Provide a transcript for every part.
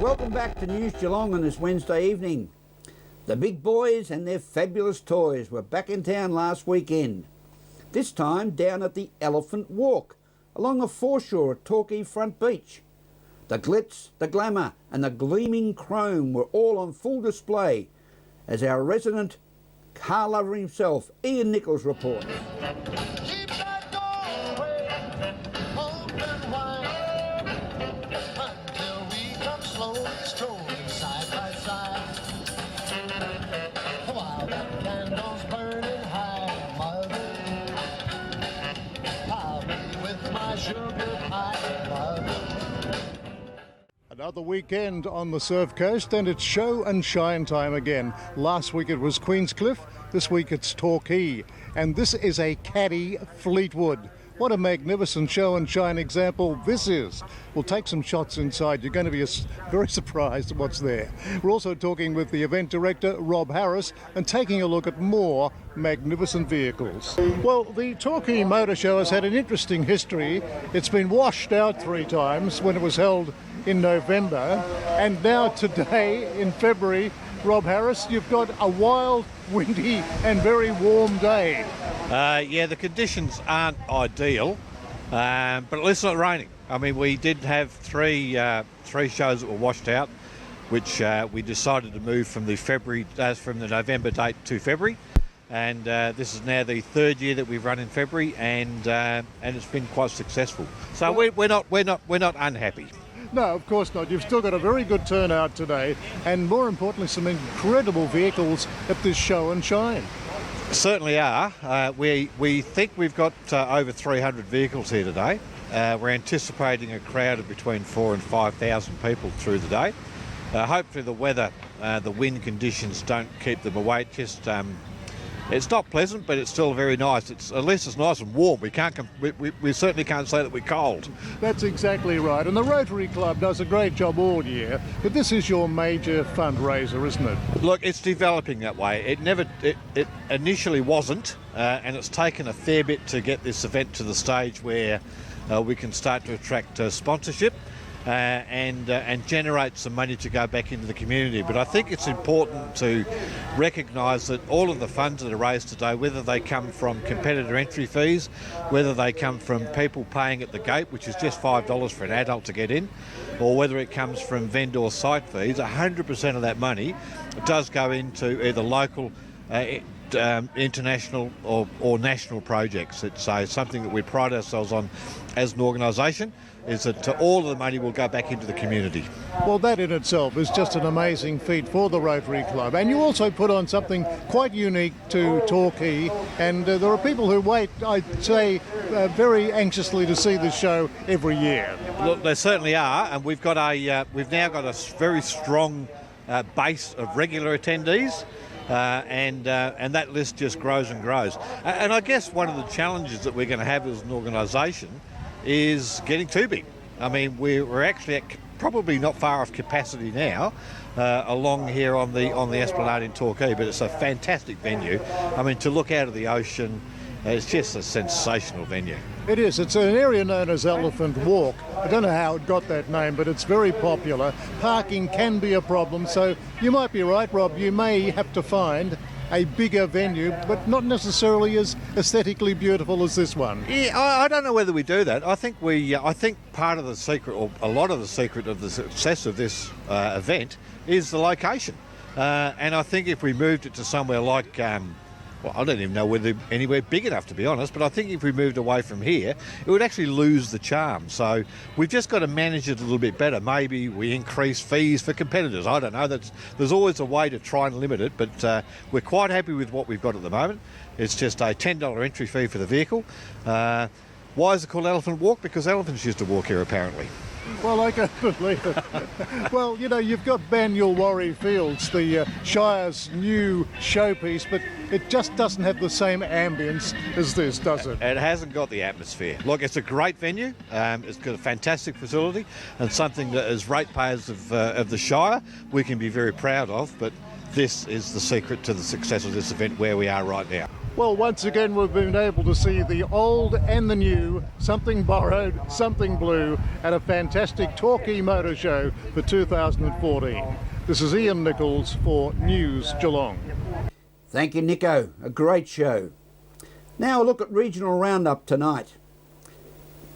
Welcome back to News Geelong on this Wednesday evening. The big boys and their fabulous toys were back in town last weekend. This time down at the Elephant Walk, along the foreshore at Torquay Front Beach. The glitz, the glamour and the gleaming chrome were all on full display, as our resident car lover himself, Ian Nichols, reports. Another weekend on the Surf Coast, and it's show and shine time again. Last week it was Queenscliff, this week it's Torquay, and this is a caddy Fleetwood. What a magnificent show and shine example this is. We'll take some shots inside. You're going to be very surprised at what's there. We're also talking with the event director, Rob Harris, and taking a look at more magnificent vehicles. Well, the Torquay Motor Show has had an interesting history. It's been washed out 3 times when it was held in November, and now today in February, Rob Harris, you've got a wild, windy and very warm day. Yeah, the conditions aren't ideal, but at least it's not raining. I mean, we did have three shows that were washed out, which we decided to move from the November date to February, and this is now the 3rd year that we've run in February, and it's been quite successful. So we're not unhappy. No, of course not. You've still got a very good turnout today, and more importantly, some incredible vehicles at this show and shine. Certainly are. We think we've got over 300 vehicles here today. We're anticipating a crowd of between 4,000 and 5,000 people through the day. Hopefully the weather, the wind conditions don't keep them away. It's not pleasant, but it's still very nice. At least it's nice and warm. We certainly can't say that we're cold. That's exactly right. And the Rotary Club does a great job all year, but this is your major fundraiser, isn't it? Look, it's developing that way. It initially wasn't, and it's taken a fair bit to get this event to the stage where we can start to attract sponsorship and generate some money to go back into the community. But I think it's important to recognise that all of the funds that are raised today, whether they come from competitor entry fees, whether they come from people paying at the gate, which is just $5 for an adult to get in, or whether it comes from vendor site fees, 100% of that money does go into either local, international or national projects. It's something that we pride ourselves on as an organisation, is that all of the money will go back into the community. Well, that in itself is just an amazing feat for the Rotary Club. And you also put on something quite unique to Torquay, and there are people who wait, I'd say, very anxiously to see this show every year. Look, there certainly are, and we've now got a very strong base of regular attendees. And that list just grows and grows. And I guess one of the challenges that we're going to have as an organisation is getting too big. I mean, we're actually probably not far off capacity now along here on the Esplanade in Torquay, but it's a fantastic venue. I mean, to look out of the ocean, it's just a sensational venue. It is. It's an area known as Elephant Walk. I don't know how it got that name, but it's very popular. Parking can be a problem, so you might be right, Rob. You may have to find a bigger venue, but not necessarily as aesthetically beautiful as this one. Yeah, I don't know whether we do that. I think part of the secret, or a lot of the secret of the success of this event is the location. And I think if we moved it to somewhere like well, I don't even know whether anywhere big enough, to be honest, but I think if we moved away from here, it would actually lose the charm. So we've just got to manage it a little bit better. Maybe we increase fees for competitors. I don't know. There's always a way to try and limit it, but we're quite happy with what we've got at the moment. It's just a $10 entry fee for the vehicle. Why is it called Elephant Walk? Because elephants used to walk here, apparently. Well, I can't believe it. Well, you know, you've got Banyulwarri Fields, the Shire's new showpiece, but it just doesn't have the same ambience as this, does it? It hasn't got the atmosphere. Look, it's a great venue. It's got a fantastic facility and something that, as ratepayers of the Shire, we can be very proud of, but this is the secret to the success of this event where we are right now. Well, once again, we've been able to see the old and the new, something borrowed, something blue, at a fantastic Torquay Motor Show for 2014. This is Ian Nichols for News Geelong. Thank you, Nico. A great show. Now a look at regional roundup tonight.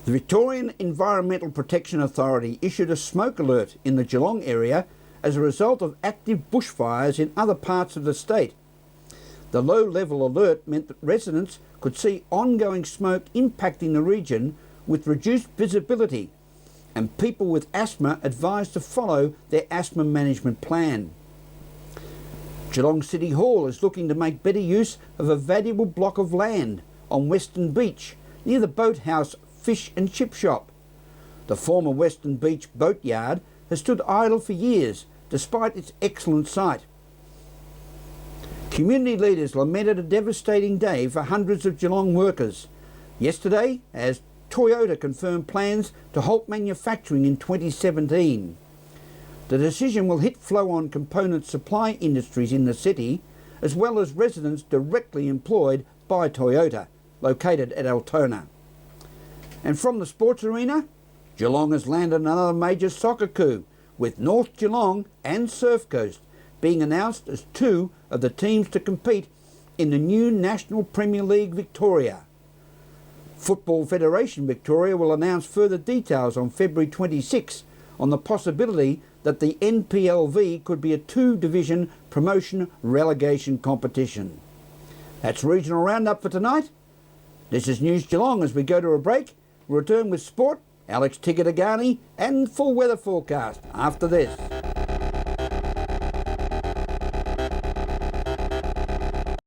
The Victorian Environmental Protection Authority issued a smoke alert in the Geelong area as a result of active bushfires in other parts of the state. The low-level alert meant that residents could see ongoing smoke impacting the region with reduced visibility, and people with asthma advised to follow their asthma management plan. Geelong City Hall is looking to make better use of a valuable block of land on Western Beach near the Boathouse Fish and Chip Shop. The former Western Beach boatyard has stood idle for years despite its excellent site. Community leaders lamented a devastating day for hundreds of Geelong workers yesterday as Toyota confirmed plans to halt manufacturing in 2017. The decision will hit flow-on component supply industries in the city, as well as residents directly employed by Toyota, located at Altona. And from the sports arena, Geelong has landed another major soccer coup, with North Geelong and Surf Coast being announced as two of the teams to compete in the new National Premier League Victoria. Football Federation Victoria will announce further details on February 26 on the possibility that the NPLV could be a two-division promotion relegation competition. That's Regional Roundup for tonight. This is News Geelong. As we go to a break, we'll return with sport, Alex Tigani and full weather forecast after this.